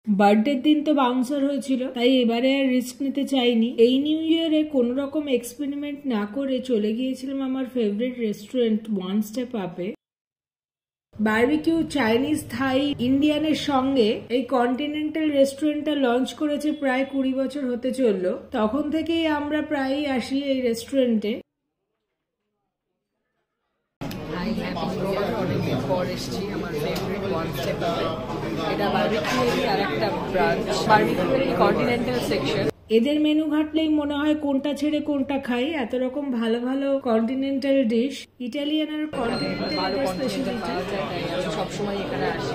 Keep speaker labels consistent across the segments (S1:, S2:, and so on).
S1: বার্থডের দিন তো বাউন্সার হয়েছিল, তাই এবারে আর রিস্ক নিতে চাইনি। এই নিউ ইয়ারে কোনো রকম এক্সপেরিমেন্ট না করে চলে গিয়েছিলাম আমার ফেভারিট রেস্টুরেন্ট ওয়ান স্টেপ আপে। বারবিকিউ, চাইনিজ, থাই, ইন্ডিয়ানের সঙ্গে এই কন্টিনেন্টাল রেস্টুরেন্টটা লঞ্চ করেছে প্রায় 20 বছর হতে চললো। তখন থেকেই আমরা প্রায়ই আসি এই রেস্টুরেন্টে। অনেকদিন পর এসেছি আমার ফেভারিট ওয়ান স্টেপ আপে। এটা বারবিকিউয়েরই আর একটা ব্রাঞ্চ, বারবিকিউয়ের এই কন্টিনেন্টাল সেকশন। এদের মেনু ঘাটলেই মনে হয় কোনটা ছেড়ে কোনটা খাই, এত রকম ভালো ভালো কন্টিনেন্টাল ডিশ। ইটালিয়ান আর কন্টিনেন্টাল স্পেশালিটি, সবসময় এখানে আসি।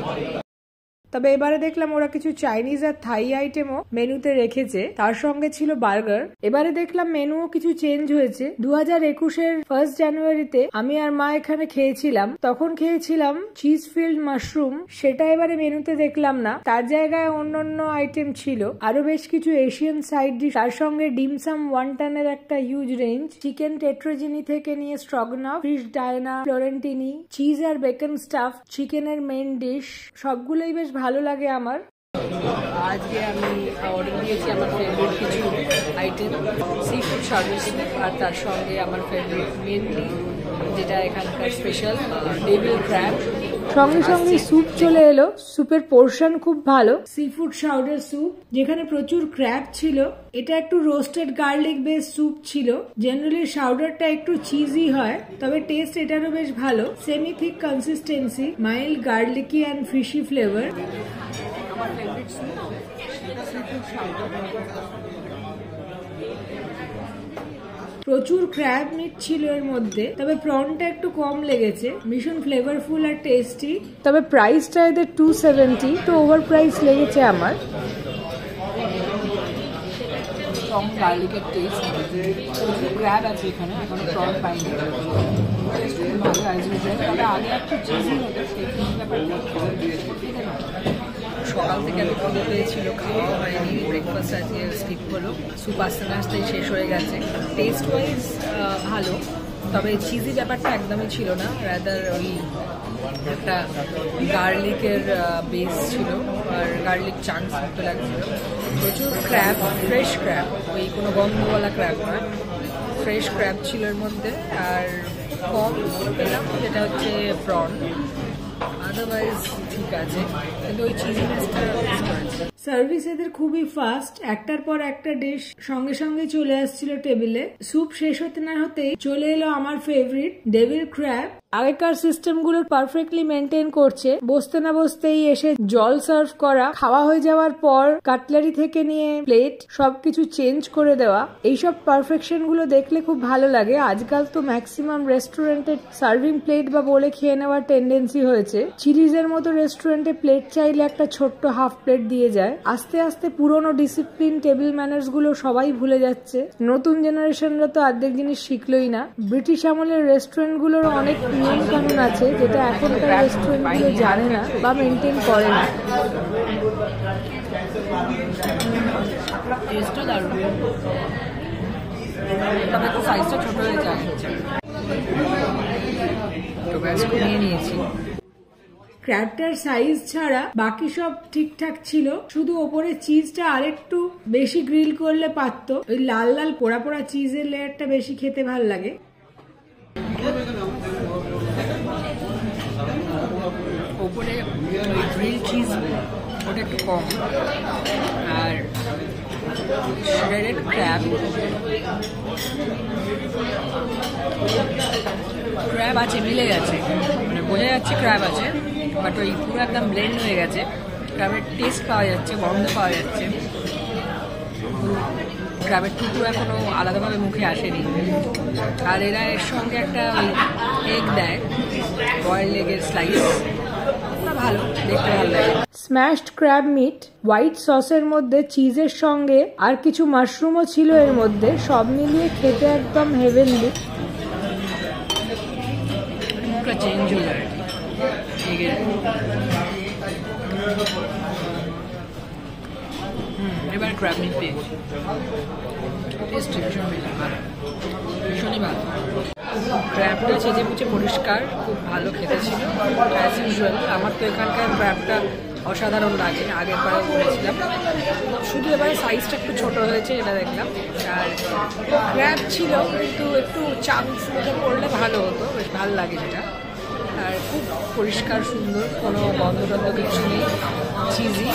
S1: তবে এবারে দেখলাম ওরা কিছু চাইনিজ আর থাই আইটেমও মেনুতে রেখেছে, তার সঙ্গে ছিল বার্গার। এবারে দেখলাম মেনুও কিছু চেঞ্জ হয়েছে। 2021-এর 1 জানুয়ারিতে আমি আর মা এখানে খেয়েছিলাম, তখন খেয়েছিলাম চিজ ফিল্ড মাশরুম, সেটা এবারে মেনুতে দেখলাম না, তার জায়গায় অন্যান্য আইটেম ছিল। আরো বেশ কিছু এশিয়ান সাইড ডিশ, তার সঙ্গে ডিমসাম ওয়ান্টানের একটা হিউজ রেঞ্জ, চিকেন টেট্রোজিনি থেকে নিয়ে স্ট্রগনফ, ফিশ ডায়না, ফ্লোরেন্টিনি, চিজ আর বেকন স্টাফ, চিকেনের মেন ডিশ, সবগুলোই বেশ ভালো লাগে আমার। আজকে আমি অর্ডার দিয়েছি আমার ফেভারিট কিছু আইটেম, সি ফুড সার্ভিস, আর তার সঙ্গে আমার ফেভারিট মেনলি যেটা এখানকার স্পেশাল ডেভিল ক্র্যাব। সঙ্গে সঙ্গে স্যুপ চলে এলো, স্যুপের পোর্শন খুব ভালো। সি ফুড শাউডার স্যুপ, যেখানে প্রচুর ক্র্যাব ছিল। এটা একটু রোস্টেড গার্লিক বেস স্যুপ ছিল। জেনারেলি শাউডারটা একটু চিজি হয়, তবে টেস্ট এটারও বেশ ভালো। Semi thick consistency, mild garlicky and fishy flavour. আমার favourite soup sea food chowder. প্রচুর ক্র্যাব মিট ছিল এর মধ্যে, তবে প্রনটা একটু কম লেগেছে। ভীষণ ফ্লেভারফুল আর টেস্টি, তবে প্রাইসটা এদের 270, তো ওভার প্রাইস লেগেছে আমার। স্ট্রং গার্লিকের টেস্ট, প্রচুর ক্র্যাব আছে এখানে, এখনো প্রন পাইনি। ভালো আইসিউজুয়াল, তবে আগে একটু চিজি হতো, সেই ব্যাপারটা সকাল থেকে এত ভালো পেয়েছিল, খাওয়া হয়নি, ব্রেকফাস্ট আজকে স্কিপ হলো। স্যুপ আসতে না আসতেই শেষ হয়ে গেছে। টেস্ট ওয়াইজ ভালো, তবে চিজি ব্যাপারটা একদমই ছিল না, রাদার ওই একটা গার্লিকের বেস ছিল আর গার্লিক চাংস মতো লাগছিল। প্রচুর ক্র্যাব, ফ্রেশ ক্র্যাব, ওই কোনো গন্ধওয়ালা ক্র্যাব নয়, ফ্রেশ ক্র্যাব ছিল এর মধ্যে। আর কম পেলাম যেটা হচ্ছে প্রন, আদারওয়াইজ ঠিক আছে, কিন্তু ওই চিজিনেসটা মিস করেছে। সার্ভিস এদের খুবই ফাস্ট, একটার পর একটা ডিশ সঙ্গে সঙ্গে চলে আসছিল টেবিলে। স্যুপ শেষ হতে না হতেই চলে এলো আমার ফেভারিট ডেভিল ক্র্যাব। আগেকার সিস্টেম গুলো পারফেক্টলি মেনটেন করছে, বসতে না বসতেই এসে জল সার্ভ করা, খাওয়া হয়ে যাওয়ার পর কাটলারি থেকে নিয়ে প্লেট সবকিছু চেঞ্জ করে দেওয়া, এইসব পারফেকশন গুলো দেখলে খুব ভালো লাগে। আজকাল তো ম্যাক্সিমাম রেস্টুরেন্টে সার্ভিং প্লেট বা বলে খেয়ে নেওয়ার টেন্ডেন্সি হয়েছে। চিলিজের মতো রেস্টুরেন্টে প্লেট চাইলে একটা ছোট্ট হাফ প্লেট দিয়ে যায়। আস্তে আস্তে পুরনো ডিসিপ্লিন, টেবিল ম্যানার্স গুলো সবাই ভুলে যাচ্ছে। নতুন জেনারেশনরা তো অর্ধেক জিনিস শিখলোই না। ব্রিটিশ আমলের রেস্টুরেন্ট গুলোর অনেক নিয়ম কানুন আছে যেটা এখনকার রেস্টুরেন্ট গুলো জানে না বা মেনটেন করে না। টেস্টও দারুণ, তবে তো সাইজটা ছোট হয়ে যায়। তো ব্যাস নিয়ে নিয়েছি। ক্র্যাবটার সাইজ ছাড়া বাকি সব ঠিকঠাক ছিল, শুধু ওপরে চিজটা আরেকটু বেশি গ্রিল করলে পারতো। ওই লাল লাল পোড়া পোড়া চিজের লেয়ারটা বেশি খেতে ভাল লাগে। ওপরে ওই গ্রিল চিজ ওটা একটু কম, আর শ্রেডেড ক্র্যাব, ক্র্যাব আছে, মিলে গেছে, মানে বোঝা যাচ্ছে ক্র্যাব আছে, বাট ওই পুরো একদম ব্লেন্ড হয়ে গেছে। ক্র্যাবের টেস্ট পাওয়া যাচ্ছে, গন্ধ পাওয়া যাচ্ছে। ক্র্যাবের টুকরো এখনো আলাদাভাবে মুখে আসেনি। আর এরা এর সঙ্গে একটা এগ দেয়, বয়েল এগের স্লাইস, ভালো, দেখতে ভালো লাগে। স্ম্যাশড ক্র্যাব মিট হোয়াইট সসের মধ্যে চিজের সঙ্গে আর কিছু মাশরুমও ছিল এর মধ্যে, সব মিলিয়ে খেতে একদম হেভেনলি। চেঞ্জ হয়ে যায় এবার ক্র্যাব মিট পেয়েছি, টেস্ট ভীষণই ভালো। ক্র্যাবটা ছেঁচে মুছে পরিষ্কার, খুব ভালো খেতে ছিল অ্যাজ ইউজুয়াল। আমার তো এখানকার ক্র্যাবটা অসাধারণ লাগে। আগের বারে করেছিলাম, শুধু এবারে সাইজটা একটু ছোট হয়েছে এটা দেখলাম। আর ক্র্যাব ছিল, কিন্তু একটু চান্স মতো করলে ভালো হতো, বেশ ভালো লাগে সেটা। আর খুব পরিষ্কার সুন্দর, কোনো গন্ধ টন্ধ কিছু নেই, চিজি,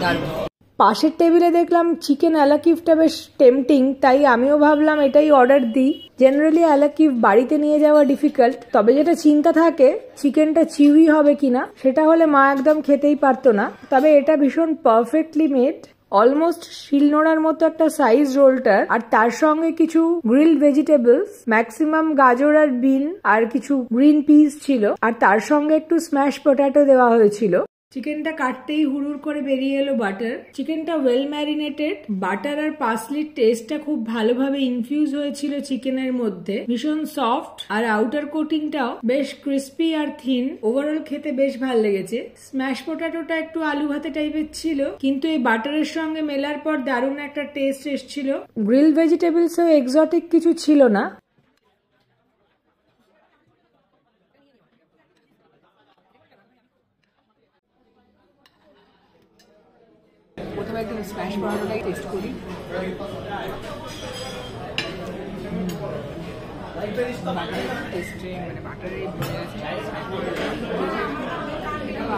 S1: দারুণ। পাশের টেবিলে দেখলাম চিকেন অ্যালাকিফটা বেশ টেম্পটিং, তাই আমিও ভাবলাম এটাই অর্ডার দিই। জেনারেলি অ্যালাকিফ বাড়িতে নিয়ে যাওয়া ডিফিকাল্ট, তবে যেটা চিন্তা থাকে চিকেনটা চিউই হবে কিনা, সেটা হলে মা একদম খেতেই পারতো না। তবে এটা ভীষণ পারফেক্টলি মেড, অলমোস্ট শিলনোড়ার মতো একটা সাইজ রোলটার, আর তার সঙ্গে কিছু গ্রিলড ভেজিটেবলস, ম্যাক্সিমাম গাজর আর বিন আর কিছু গ্রিন পিস ছিল, আর তার সঙ্গে একটু স্ম্যাশ পটেটো দেওয়া হয়েছিল। চিকেনটা কাটতেই হুড়ুড় করে বেরিয়ে এলো বাটার। চিকেনটা ওয়েল ম্যারিনেটেড, বাটার আর পার্সলির টেস্টটা খুব ভালোভাবে ইনফিউজ হয়েছিল চিকেনের মধ্যে, ভীষণ সফট, আর আউটার কোটিংটাও বেশ ক্রিস্পি আর থিন। ওভারঅল খেতে বেশ ভালো লেগেছে। স্ম্যাশ পটেটোটা একটু আলু ভাতে টাইপের ছিল, কিন্তু এই বাটারের সঙ্গে মেলার পর দারুণ একটা টেস্ট এসেছিল। গ্রিল ভেজিটেবলসও এক্সোটিক কিছু ছিল না। প্রথমে একদম স্ম্যাশ পটেটোটাই টেস্ট করি। টেস্টে মানে বাটারে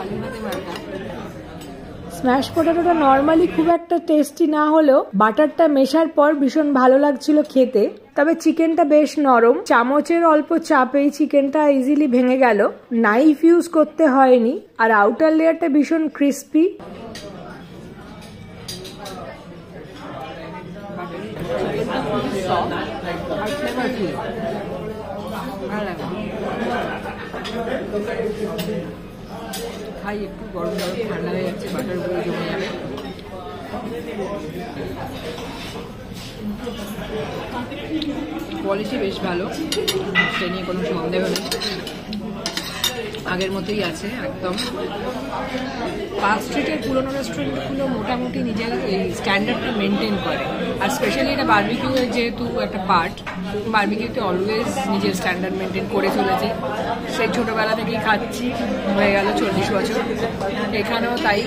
S1: আলু ভাতে মার্কা। স্ম্যাশ পটেটোটা নর্মালি খুব একটা টেস্টি না হলেও বাটারটা মেশার পর ভীষণ ভালো লাগছিল খেতে। তবে চিকেনটা বেশ নরম, চামচের অল্প চাপেই চিকেনটা ইজিলি ভেঙে গেল, নাইফ ইউজ করতে হয়নি। আর আউটার লেয়ারটা ভীষণ ক্রিস্পি। খাই একটু গরম গরম, ঠান্ডা হয়ে যাচ্ছে, বাটার গুলো জমে যাবে। কোয়ালিটি বেশ ভালো, সে নিয়ে কোনো সন্দেহ নেই, আগের মতোই আছে একদম। পার্ক স্ট্রিটের পুরোনো রেস্টুরেন্টগুলো মোটামুটি নিজের এই স্ট্যান্ডার্ডটা মেনটেন করে, আর স্পেশালি এটা বারবিকিউয়ের যেহেতু একটা পার্ট, বারবিকিউতে অলওয়েজ নিজের স্ট্যান্ডার্ড মেনটেন করে চলেছে। সেই ছোটোবেলা থেকেই খাচ্ছি, হয়ে গেল 40 বছর। এখানেও তাই,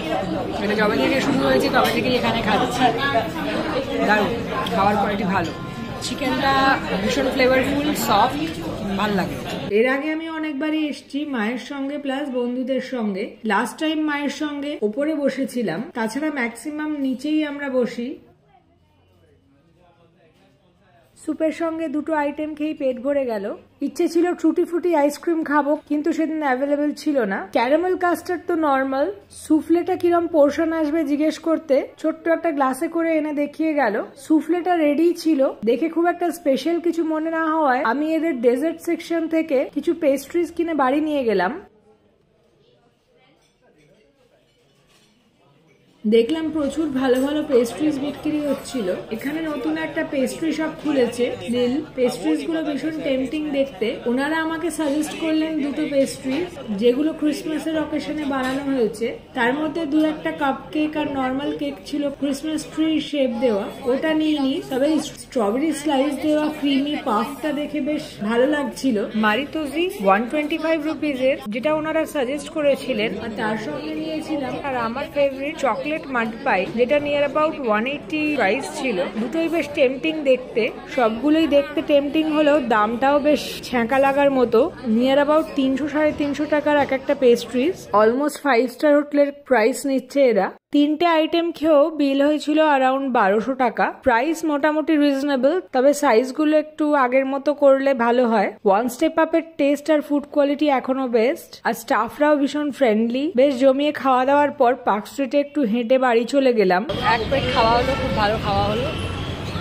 S1: এটা যবে থেকে শুরু হয়েছে তবে থেকেই এখানে খাচ্ছি। দারুণ, খাওয়ার কোয়ালিটি ভালো, চিকেনটা ভীষণ ফ্লেভারফুল, সফট, ভালো লাগে। এর আগে আমি অনেকবারই এসেছি মায়ের সঙ্গে প্লাস বন্ধুদের সঙ্গে। লাস্ট টাইম মায়ের সঙ্গে ওপরে বসেছিলাম, তাছাড়া ম্যাক্সিমাম নিচেই আমরা বসি। স্যুপের সঙ্গে দুটো আইটেম খেয়ে পেট ভরে গেল। ইচ্ছে ছিল ট্রুটি ফ্রুটি আইসক্রিম খাবো, কিন্তু সেদিন অ্যাভেলেবেল ছিল না। ক্যারামেল কাস্টার্ড তো নর্মাল, সুফলেটা কিরম পোর্শন আসবে জিজ্ঞেস করতে ছোট্ট একটা গ্লাসে করে এনে দেখিয়ে গেল। সুফলেটা রেডি ছিল, দেখে খুব একটা স্পেশাল কিছু মনে না হওয়ায় আমি এদের ডেজার্ট সেকশন থেকে কিছু পেস্ট্রিজ কিনে বাড়ি নিয়ে গেলাম। দেখলাম প্রচুর ভালো ভালো পেস্ট্রিজ বিক্রি হচ্ছিল। এখানে নতুন একটা পেস্ট্রি শপ খুলেছে নীল, পেস্ট্রিজ গুলো ভীষণ টেম্পটিং দেখতে। ওনারা আমাকে সাজেস্ট করলেন দুটো পেস্ট্রিজ, যেগুলো ক্রিসমাসের অকেশনে বানানো হয়েছে। তার মধ্যে দু একটা কাপ কেক আর নর্মাল কেক ছিল ক্রিসমাস ট্রি শেপ দেওয়া, ওটা নিয়ে নি। তবে স্ট্রবেরি স্লাইস দেওয়া ক্রিমি পাফটা দেখে বেশ ভালো লাগছিল। মারিতোজি 125 রুপিজের, যেটা ওনারা সাজেস্ট করেছিলেন। আর তার সঙ্গে নিয়েছিলাম আর আমার ফেভারিট চকলেট মাড পাই, যেটা নিয়ার অ্যাবাউট 180 প্রাইস ছিল। দুটোই বেশ টেম্পটিং দেখতে, সবগুলোই দেখতে টেম্পটিং হলেও দামটাও বেশ ছ্যাঁকা লাগার মতো। নিয়ার অ্যাবাউট 300-350 টাকার এক একটা পেস্ট্রিজ, অলমোস্ট 5 স্টার হোটেলের প্রাইস নিচ্ছে এরা। তিনটে আইটেম খেয়েও বিল হয়েছিল অ্যারাউন্ড 1200 টাকা। প্রাইস মোটামুটি রিজনেবল, তবে সাইজগুলো একটু আগের মতো করলে ভালো হয়। ওয়ান স্টেপ আপের টেস্ট আর ফুড কোয়ালিটি এখনো বেস্ট, আর স্টাফরাও ভীষণ ফ্রেন্ডলি। বেশ জমিয়ে খাওয়া দাওয়ার পর পার্ক স্ট্রিটে একটু হেঁটে বাড়ি চলে গেলাম। এক প্লেট খাওয়া হলো, খুব ভালো খাওয়া হলো।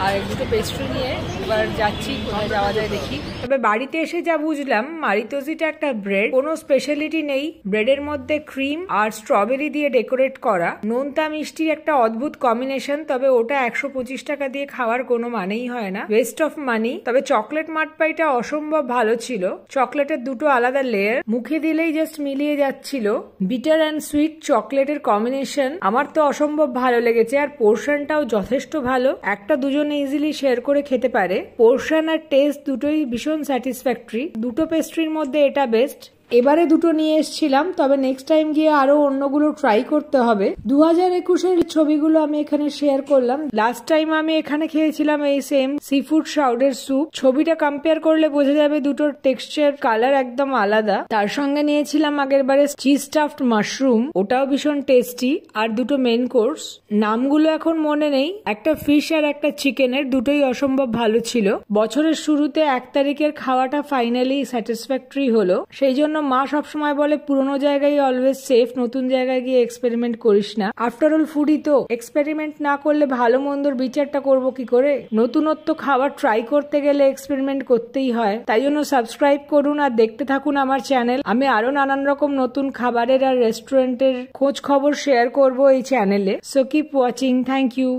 S1: আর দুটো পেস্ট্রি নিয়ে এবার যাচ্ছি, কোথায় যাওয়া যায় দেখি। তবে বাড়িতে এসে যা বুঝলাম, মারিতোজিটা একটা ব্রেড, কোনো স্পেশালিটি নেই। ব্রেডের মধ্যে ক্রিম আর স্ট্রবেরি দিয়ে ডেকোরেট করা, নোনতা মিষ্টির একটা অদ্ভুত কম্বিনেশন। তবে ওটা 125 টাকা দিয়ে খাওয়ার কোনো মানেই হয় না, ওয়েস্ট অফ মানি। তবে চকলেট মাড পাইটা অসম্ভব ভালো ছিল। চকলেটের দুটো আলাদা লেয়ার, মুখে দিলেই জাস্ট মিলিয়ে যাচ্ছিল। বিটার অ্যান্ড সুইট চকলেটের কম্বিনেশন আমার তো অসম্ভব ভালো লেগেছে, আর পোর্শনটাও যথেষ্ট ভালো, একটা দুজন ইজিলি শেয়ার করে খেতে পারে। পোর্শন আর টেস্ট দুটোই ভীষণ স্যাটিসফ্যাক্টরি। দুটো পেস্ট্রির মধ্যে এটা বেস্ট। এবারে দুটো নিয়ে এসেছিলাম, তবে নেক্সট টাইম গিয়ে আরো অন্যগুলো ট্রাই করতে হবে। 2021-এর ছবিগুলো আমি এখানে শেয়ার করলাম। লাস্ট টাইম আমি এখানে খেয়েছিলাম এই সেম সি ফুড শ্রাউডের স্যুপ। ছবিটা কম্পেয়ার করলে বোঝা যাবে দুটোর টেক্সচার, কালার একদম আলাদা। তার সঙ্গে নিয়েছিলাম আগের বারে চিজ স্টাফড মাশরুম, ওটাও ভীষণ টেস্টি। আর দুটো মেন কোর্স, নামগুলো এখন মনে নেই, একটা ফিশ আর একটা চিকেনের, দুটোই অসম্ভব ভালো ছিল। বছরের শুরুতে 1 তারিখের খাওয়াটা ফাইনালি স্যাটিসফ্যাক্টরি হলো। সেই জন্য মা সবসময় বলে পুরোনো জায়গায় অলওয়েজ সেফ, নতুন জায়গায় গিয়ে এক্সপেরিমেন্ট করিস না। আফটার অল ফুডই তো, এক্সপেরিমেন্ট না করলে ভালো মন্দর বিচারটা করবো কি করে? নতুনত্ব খাবার ট্রাই করতে গেলে এক্সপেরিমেন্ট করতেই হয়। তাই জন্য সাবস্ক্রাইব করুন আর দেখতে থাকুন আমার চ্যানেল। আমি আরো নানান রকম নতুন খাবারের আর রেস্টুরেন্টের খোঁজ খবর শেয়ার করবো এই চ্যানেলে। So keep watching. Thank you.